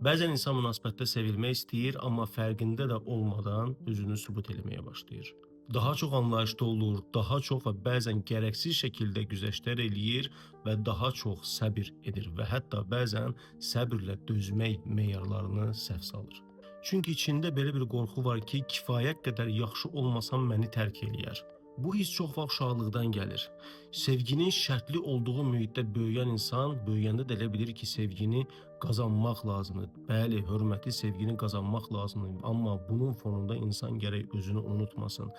Bəzən insan münasibətdə sevilmək istəyir, amma fərqində də olmadan özünü sübut eləməyə başlayır. Daha çox anlayışlı olur, daha çox və bəzən gərəksiz şəkildə güzəştlər eləyir və daha çox səbir edir və hətta bəzən səbrlə dözmək meyarlarını səhv salır. Çünki içində belə bir qorxu var ki, kifayət qədər yaxşı olmasam məni tərk eləyər. Bu his çox vaxt uşaqlıqdan gəlir. Sevginin şərtli olduğu mühitdə böyüyən insan, böyüyəndə də elə bilir ki, sevgini qazanmaq lazımdır. Bəli, hörməti, sevgini qazanmaq lazımdır. Amma bunun fonunda insan gərək özünü unutmasın.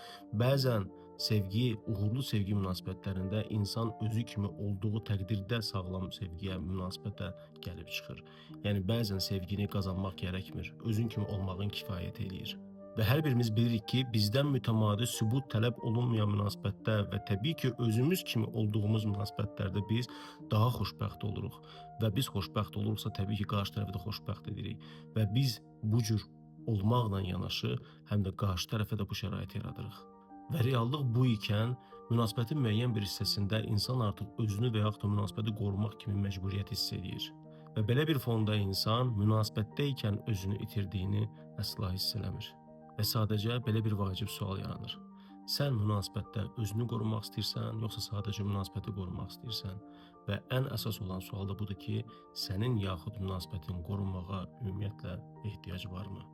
Bəzən sevgi, uğurlu sevgi münasibətlərində insan özü kimi olduğu təqdirdə sağlam sevgiyə, münasibətə gəlib çıxır. Yəni bəzən sevgini qazanmaq gərəkmir. Özün kimi olmağın kifayət eləyir. Və hər birimiz bilirik ki, bizdən mütəmadi sübut tələb olunmayan münasibətdə və təbii ki, özümüz kimi olduğumuz münasibətlərdə biz daha xoşbəxt oluruq. Və biz xoşbəxt olursa, təbii ki, qarşı tərəfi də xoşbəxt edirik. Və biz bu cür olmaqla yanaşı, həm də qarşı tərəfə də bu şəraiti yaradırıq. Və reallıq bu ikən, münasibətin müəyyən bir hissəsində insan artıq özünü və yaxud da münasibəti qorumaq kimi məcburiyyət hiss edir. Və belə bir fonda insan münasibətdə ikən özünü itirdiyini əsla hiss eləmir. Və sadəcə belə bir vacib sual yaranır. Sən münasibətdə özünü qorumaq istəyirsən, yoxsa sadəcə münasibəti qorumaq istəyirsən? Və ən əsas olan sual da budur ki, sənin yaxud münasibətin qorunmağa ümumiyyətlə ehtiyac varmı?